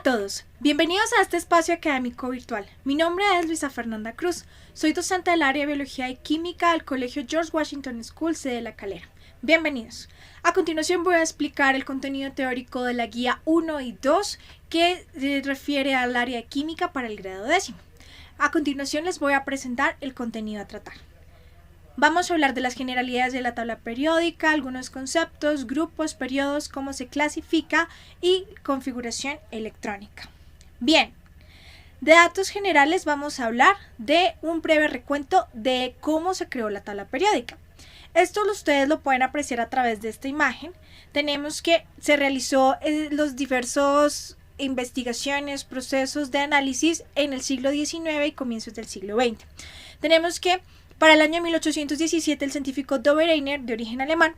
todos, bienvenidos a este espacio académico virtual. Mi nombre es Luisa Fernanda Cruz, soy docente del área de Biología y Química del Colegio George Washington School, sede de La Calera. Bienvenidos. A continuación voy a explicar el contenido teórico de la guía 1 y 2 que se refiere al área de Química para el grado 10º. A continuación les voy a presentar el contenido a tratar. Vamos a hablar de las generalidades de la tabla periódica, algunos conceptos, grupos, periodos, cómo se clasifica y configuración electrónica. Bien, de datos generales vamos a hablar de un breve recuento de cómo se creó la tabla periódica. Esto ustedes lo pueden apreciar a través de esta imagen. Tenemos que se realizó los diversos investigaciones, procesos de análisis en el siglo XIX y comienzos del siglo XX. Tenemos que para el año 1817 el científico Dobereiner, de origen alemán,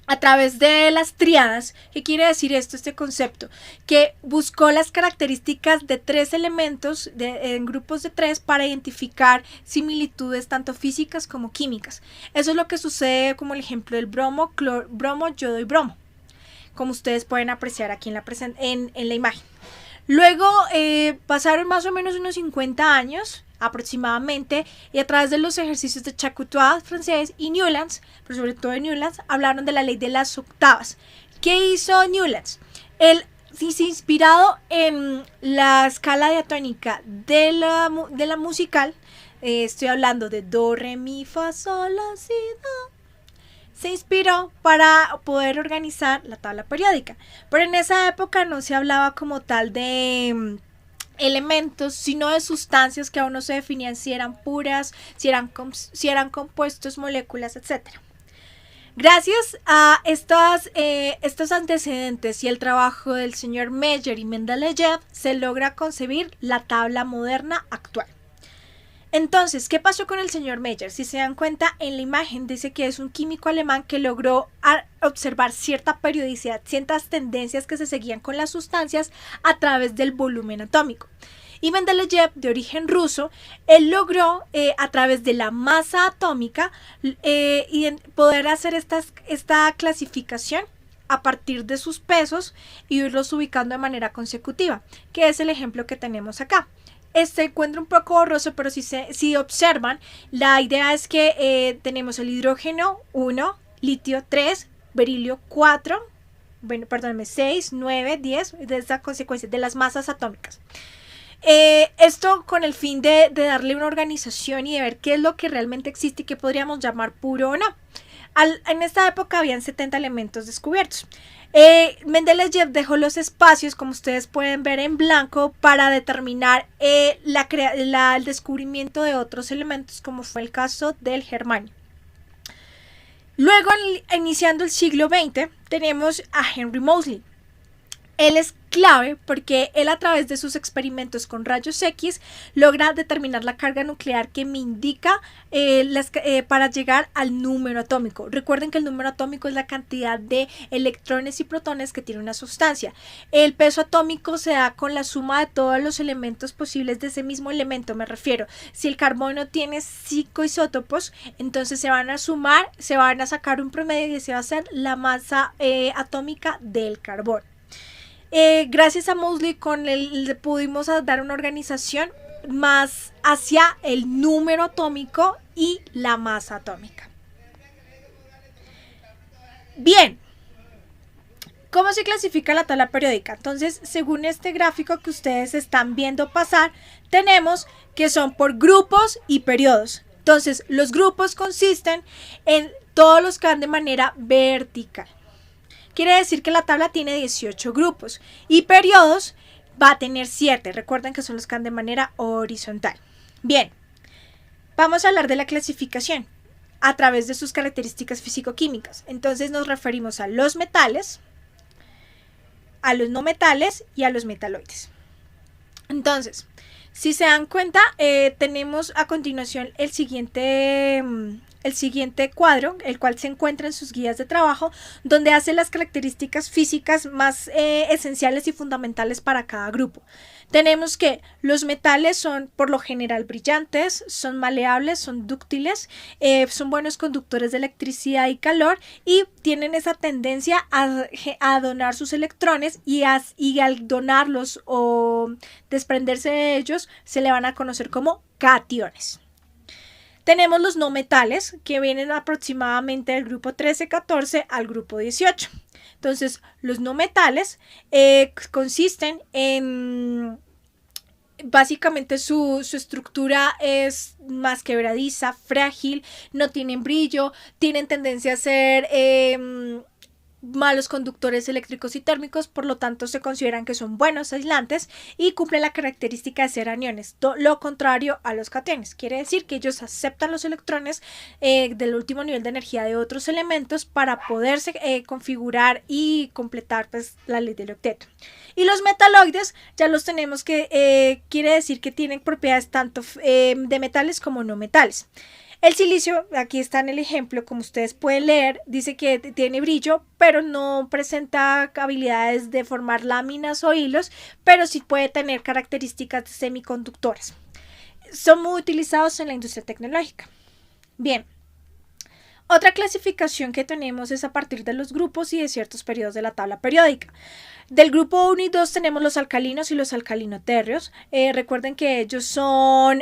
a través de las tríadas, ¿qué quiere decir esto, este concepto? Que buscó las características de tres elementos en grupos de tres para identificar similitudes tanto físicas como químicas. Eso es lo que sucede como el ejemplo del bromo, bromo, yodo y bromo, como ustedes pueden apreciar aquí en la imagen. Luego pasaron más o menos unos 50 años aproximadamente, y a través de los ejercicios de Chacutois francés y Newlands, pero sobre todo de Newlands, hablaron de la ley de las octavas. ¿Qué hizo Newlands? Él, inspirado en la escala diatónica de la musical, estoy hablando de do, re, mi, fa, sol, la, si, do, se inspiró para poder organizar la tabla periódica, pero en esa época no se hablaba como tal de elementos, sino de sustancias que aún no se definían si eran puras, si eran compuestos, moléculas, etc. Gracias a estos antecedentes y el trabajo del señor Meyer y Mendeleev se logra concebir la tabla moderna actual. Entonces, ¿qué pasó con el señor Meyer? Si se dan cuenta, en la imagen dice que es un químico alemán que logró observar cierta periodicidad, ciertas tendencias que se seguían con las sustancias a través del volumen atómico. Y Mendeleev, de origen ruso, él logró a través de la masa atómica poder hacer esta clasificación a partir de sus pesos y irlos ubicando de manera consecutiva, que es el ejemplo que tenemos acá. Este encuentra un poco borroso, pero si observan, la idea es que tenemos el hidrógeno 1, litio 3, berilio 4, 6, 9, 10, de esta consecuencia de las masas atómicas. Esto con el fin de darle una organización y de ver qué es lo que realmente existe y qué podríamos llamar puro o no. En esta época habían 70 elementos descubiertos. Mendeleev dejó los espacios, como ustedes pueden ver, en blanco para determinar el descubrimiento de otros elementos, como fue el caso del germanio. Luego, iniciando el siglo XX, tenemos a Henry Moseley. Él es clave porque él, a través de sus experimentos con rayos X, logra determinar la carga nuclear que me indica para llegar al número atómico. Recuerden que el número atómico es la cantidad de electrones y protones que tiene una sustancia. El peso atómico se da con la suma de todos los elementos posibles de ese mismo elemento, me refiero. Si el carbono tiene 5 isótopos, entonces se van a sumar, se van a sacar un promedio y ese va a ser la masa atómica del carbono. Gracias a Moseley pudimos dar una organización más hacia el número atómico y la masa atómica. Bien, ¿cómo se clasifica la tabla periódica? Entonces, según este gráfico que ustedes están viendo pasar, tenemos que son por grupos y periodos. Entonces, los grupos consisten en todos los que van de manera vertical. Quiere decir que la tabla tiene 18 grupos y periodos va a tener 7. Recuerden que son los que van de manera horizontal. Bien, vamos a hablar de la clasificación a través de sus características físico-químicas. Entonces nos referimos a los metales, a los no metales y a los metaloides. Entonces, si se dan cuenta, tenemos a continuación el siguiente el siguiente cuadro, el cual se encuentra en sus guías de trabajo, donde hace las características físicas más esenciales y fundamentales para cada grupo. Tenemos que los metales son por lo general brillantes, son maleables, son dúctiles, son buenos conductores de electricidad y calor y tienen esa tendencia a donar sus electrones y al donarlos o desprenderse de ellos se le van a conocer como cationes. Tenemos los no metales que vienen aproximadamente del grupo 13-14 al grupo 18. Entonces, los no metales consisten en, básicamente su estructura es más quebradiza, frágil, no tienen brillo, tienen tendencia a ser malos conductores eléctricos y térmicos, por lo tanto se consideran que son buenos aislantes y cumplen la característica de ser aniones, lo contrario a los cationes. Quiere decir que ellos aceptan los electrones del último nivel de energía de otros elementos para poderse configurar y completar pues, la ley del octeto. Y los metaloides ya los tenemos que quiere decir que tienen propiedades tanto de metales como no metales. El silicio, aquí está en el ejemplo, como ustedes pueden leer, dice que tiene brillo, pero no presenta habilidades de formar láminas o hilos, pero sí puede tener características semiconductoras. Son muy utilizados en la industria tecnológica. Bien, otra clasificación que tenemos es a partir de los grupos y de ciertos periodos de la tabla periódica. Del grupo 1 y 2 tenemos los alcalinos y los alcalinotérreos. Recuerden que ellos son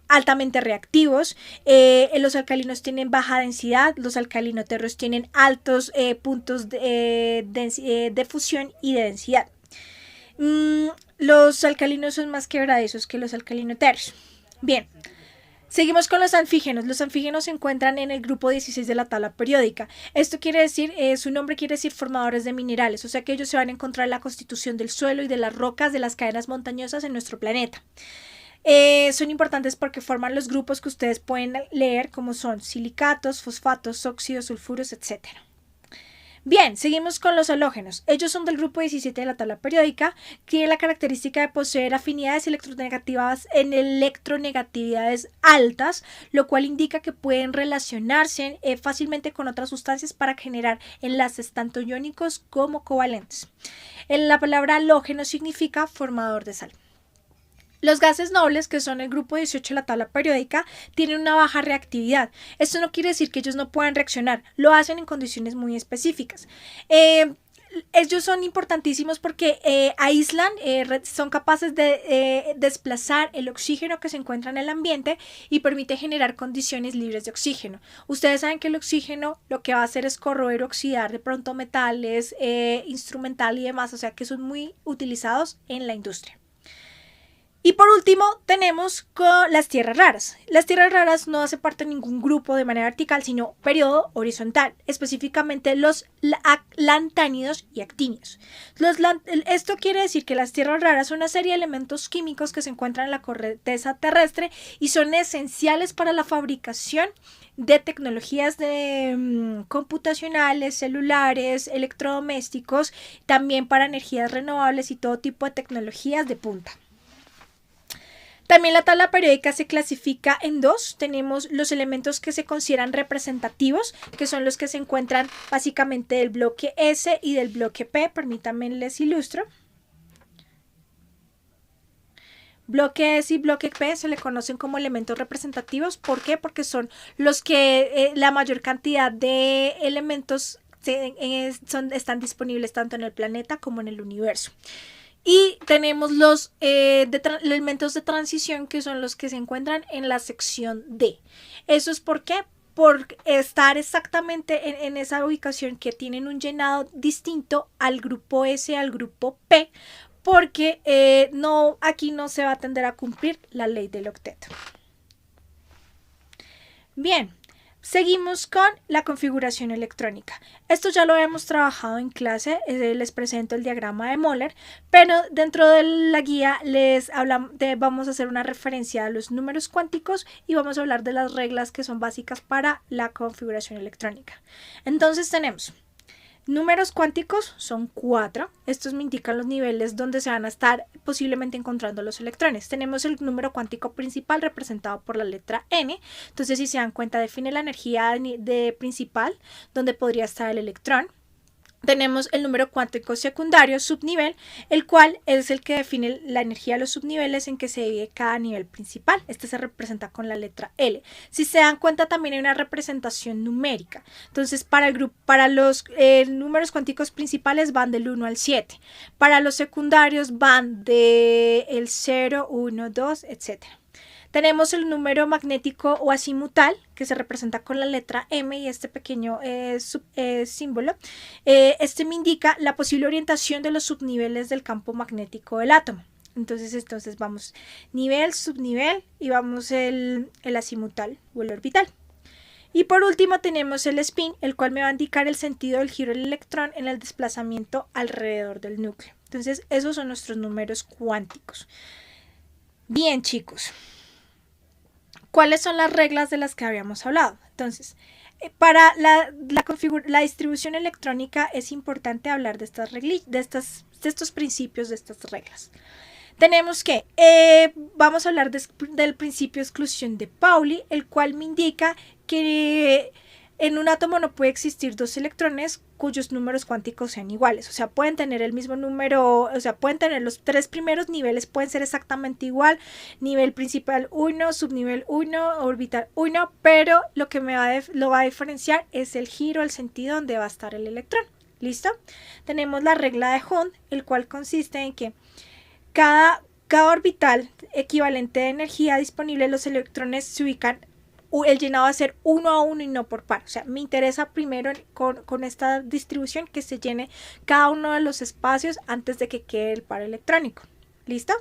altamente reactivos. Los alcalinos tienen baja densidad, los alcalinotérreos tienen altos puntos de fusión y de densidad. Los alcalinos son más quebradizos que los alcalinotérreos. Bien, seguimos con los anfígenos. Los anfígenos se encuentran en el grupo 16 de la tabla periódica. Esto quiere decir, su nombre quiere decir formadores de minerales, o sea que ellos se van a encontrar en la constitución del suelo y de las rocas de las cadenas montañosas en nuestro planeta. Son importantes porque forman los grupos que ustedes pueden leer como son silicatos, fosfatos, óxidos, sulfuros, etc. Bien, seguimos con los halógenos. Ellos son del grupo 17 de la tabla periódica, tienen la característica de poseer afinidades electronegatividades altas, lo cual indica que pueden relacionarse fácilmente con otras sustancias para generar enlaces tanto iónicos como covalentes. La palabra halógeno significa formador de sal. Los gases nobles, que son el grupo 18 de la tabla periódica, tienen una baja reactividad. Esto no quiere decir que ellos no puedan reaccionar, lo hacen en condiciones muy específicas. Ellos son importantísimos porque aíslan, son capaces de desplazar el oxígeno que se encuentra en el ambiente y permite generar condiciones libres de oxígeno. Ustedes saben que el oxígeno lo que va a hacer es corroer o oxidar de pronto metales, instrumental y demás, o sea que son muy utilizados en la industria. Y por último tenemos con las tierras raras. Las tierras raras no hacen parte de ningún grupo de manera vertical, sino periodo horizontal, específicamente los lantánidos y actínidos. Esto quiere decir que las tierras raras son una serie de elementos químicos que se encuentran en la corteza terrestre y son esenciales para la fabricación de tecnologías computacionales, celulares, electrodomésticos, también para energías renovables y todo tipo de tecnologías de punta. También la tabla periódica se clasifica en dos. Tenemos los elementos que se consideran representativos, que son los que se encuentran básicamente del bloque S y del bloque P. Permítanme les ilustro. Bloque S y bloque P se le conocen como elementos representativos. ¿Por qué? Porque son los que la mayor cantidad de elementos están disponibles tanto en el planeta como en el universo. Y tenemos los elementos de transición que son los que se encuentran en la sección D. ¿Eso es por qué? Por estar exactamente en esa ubicación que tienen un llenado distinto al grupo S, al grupo P, porque aquí no se va a tender a cumplir la ley del octeto. Bien. Seguimos con la configuración electrónica. Esto ya lo hemos trabajado en clase, les presento el diagrama de Moller, pero dentro de la guía vamos a hacer una referencia a los números cuánticos y vamos a hablar de las reglas que son básicas para la configuración electrónica. Entonces tenemos Números cuánticos son 4. Estos me indican los niveles donde se van a estar posiblemente encontrando los electrones. Tenemos el número cuántico principal representado por la letra N. Entonces, si se dan cuenta, define la energía de principal donde podría estar el electrón. Tenemos el número cuántico secundario, subnivel, el cual es el que define la energía de los subniveles en que se divide cada nivel principal. Este se representa con la letra L. Si se dan cuenta, también hay una representación numérica. Entonces, para los números cuánticos principales van del 1 al 7. Para los secundarios van del 0, 1, 2, etc. Tenemos el número magnético o azimutal, que se representa con la letra M y este pequeño símbolo. Este me indica la posible orientación de los subniveles del campo magnético del átomo. Entonces vamos nivel, subnivel y vamos el azimutal o el orbital. Y por último tenemos el spin, el cual me va a indicar el sentido del giro del electrón en el desplazamiento alrededor del núcleo. Entonces esos son nuestros números cuánticos. Bien, chicos. ¿Cuáles son las reglas de las que habíamos hablado? Entonces, para la distribución electrónica es importante hablar de estos principios, de estas reglas. Tenemos que, vamos a hablar del principio de exclusión de Pauli, el cual me indica que en un átomo no puede existir dos electrones cuyos números cuánticos sean iguales. O sea, pueden tener el mismo número, o sea, pueden tener los tres primeros niveles, pueden ser exactamente igual, nivel principal 1, subnivel 1, orbital 1, pero lo que lo va a diferenciar es el giro, el sentido donde va a estar el electrón. ¿Listo? Tenemos la regla de Hund, el cual consiste en que cada orbital equivalente de energía disponible, los electrones se ubican, el llenado va a ser 1 a 1 y no por par. O sea, me interesa primero con esta distribución que se llene cada uno de los espacios antes de que quede el par electrónico. ¿Listo?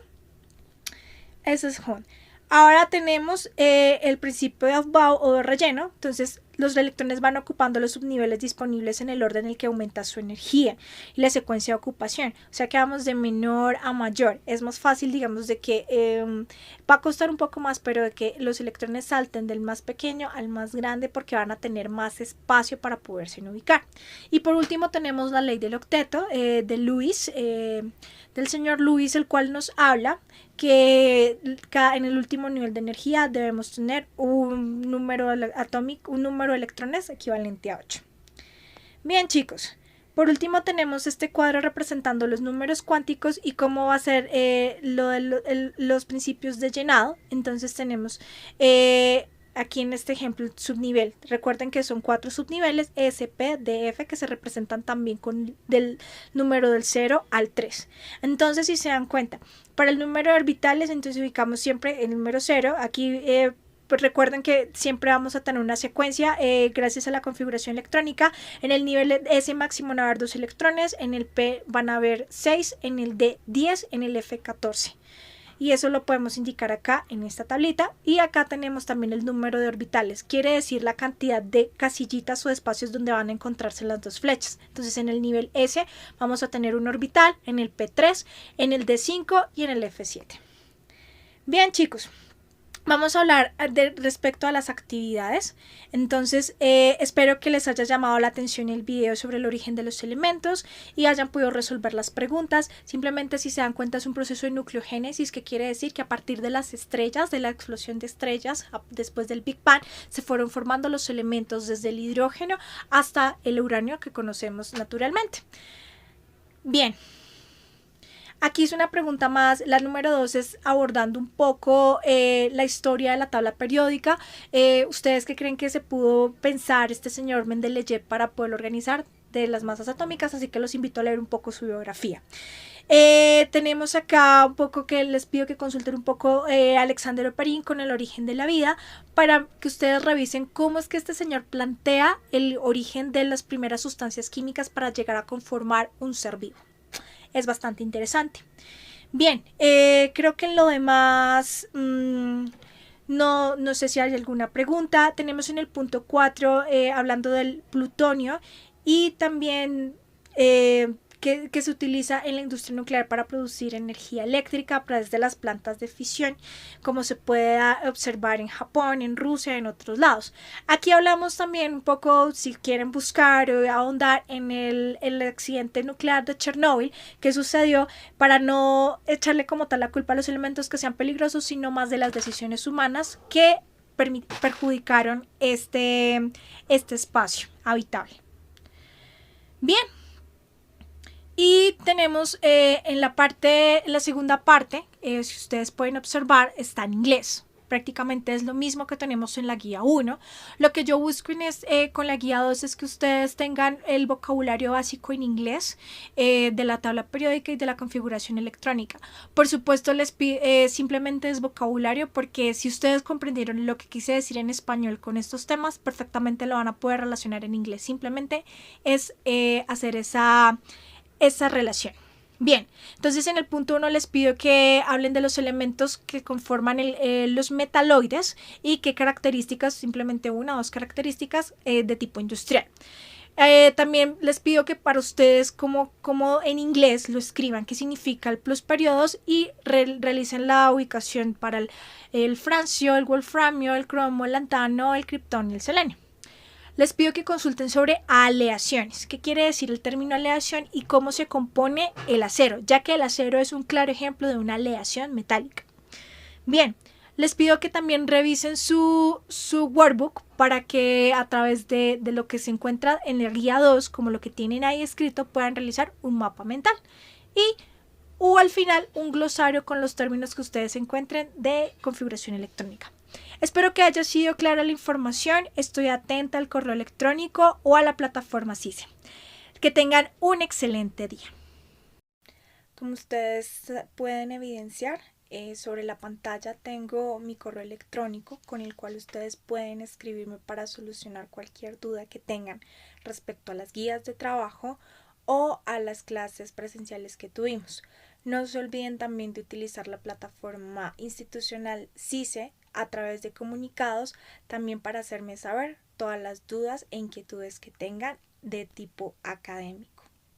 Eso es Hund. Ahora tenemos el principio de Aufbau o de relleno. Entonces, los electrones van ocupando los subniveles disponibles en el orden en el que aumenta su energía y la secuencia de ocupación. O sea que vamos de menor a mayor. Es más fácil, digamos, de que va a costar un poco más, pero de que los electrones salten del más pequeño al más grande porque van a tener más espacio para poderse ubicar. Y por último tenemos la ley del octeto de Lewis, del señor Lewis, el cual nos habla que en el último nivel de energía debemos tener un número atómico, un número de electrones equivalente a 8. Bien, chicos, por último tenemos este cuadro representando los números cuánticos y cómo va a ser los principios de llenado. Entonces tenemos aquí en este ejemplo el subnivel. Recuerden que son 4 subniveles S, P, D, F, que se representan también con del número del 0 al 3. Entonces, si se dan cuenta, para el número de orbitales, entonces ubicamos siempre el número 0. Aquí pues recuerden que siempre vamos a tener una secuencia gracias a la configuración electrónica. En el nivel S máximo van a haber 2 electrones, en el P van a haber 6, en el D 10, en el F 14. Y eso lo podemos indicar acá en esta tablita. Y acá tenemos también el número de orbitales, quiere decir la cantidad de casillitas o espacios donde van a encontrarse las dos flechas. Entonces en el nivel S vamos a tener un orbital, en el P3, en el D5 y en el F7. Bien, chicos, vamos a hablar respecto a las actividades. Entonces espero que les haya llamado la atención el video sobre el origen de los elementos y hayan podido resolver las preguntas. Simplemente, si se dan cuenta, es un proceso de nucleogénesis, que quiere decir que a partir de las estrellas, de la explosión de estrellas después del Big Bang, se fueron formando los elementos desde el hidrógeno hasta el uranio que conocemos naturalmente. Bien. Aquí es una pregunta más, la número 2 es abordando un poco la historia de la tabla periódica. ¿Ustedes qué creen que se pudo pensar este señor Mendeleev para poder organizar de las masas atómicas? Así que los invito a leer un poco su biografía. Tenemos acá un poco que les pido que consulten un poco Alexander Oparin con el origen de la vida, para que ustedes revisen cómo es que este señor plantea el origen de las primeras sustancias químicas para llegar a conformar un ser vivo. Es bastante interesante. Bien, creo que en lo demás no sé si hay alguna pregunta. Tenemos en el punto 4 hablando del plutonio y también que se utiliza en la industria nuclear para producir energía eléctrica a través de las plantas de fisión, como se puede observar en Japón, en Rusia, en otros lados. Aquí hablamos también un poco, si quieren buscar o ahondar en el accidente nuclear de Chernóbil que sucedió, para no echarle como tal la culpa a los elementos que sean peligrosos, sino más de las decisiones humanas que perjudicaron este espacio habitable. Bien. Y tenemos en la segunda parte, si ustedes pueden observar, está en inglés. Prácticamente es lo mismo que tenemos en la guía 1. Lo que yo busco con la guía 2 es que ustedes tengan el vocabulario básico en inglés de la tabla periódica y de la configuración electrónica. Por supuesto, les pido simplemente es vocabulario, porque si ustedes comprendieron lo que quise decir en español con estos temas, perfectamente lo van a poder relacionar en inglés. Simplemente es hacer esa relación. Bien, entonces en el punto 1 les pido que hablen de los elementos que conforman los metaloides y qué características, simplemente una o dos características de tipo industrial. También les pido que para ustedes, como en inglés, lo escriban qué significa el plusperiodos y realicen la ubicación para el francio, el wolframio, el cromo, el lantano, el criptón y el selenio. Les pido que consulten sobre aleaciones. ¿Qué quiere decir el término aleación y cómo se compone el acero? Ya que el acero es un claro ejemplo de una aleación metálica. Bien, les pido que también revisen su workbook para que a través de lo que se encuentra en el guía 2, como lo que tienen ahí escrito, puedan realizar un mapa mental. O al final un glosario con los términos que ustedes encuentren de configuración electrónica. Espero que haya sido clara la información. Estoy atenta al correo electrónico o a la plataforma CISE. Que tengan un excelente día. Como ustedes pueden evidenciar, sobre la pantalla tengo mi correo electrónico con el cual ustedes pueden escribirme para solucionar cualquier duda que tengan respecto a las guías de trabajo o a las clases presenciales que tuvimos. No se olviden también de utilizar la plataforma institucional CISE a través de comunicados, también para hacerme saber todas las dudas e inquietudes que tengan de tipo académico.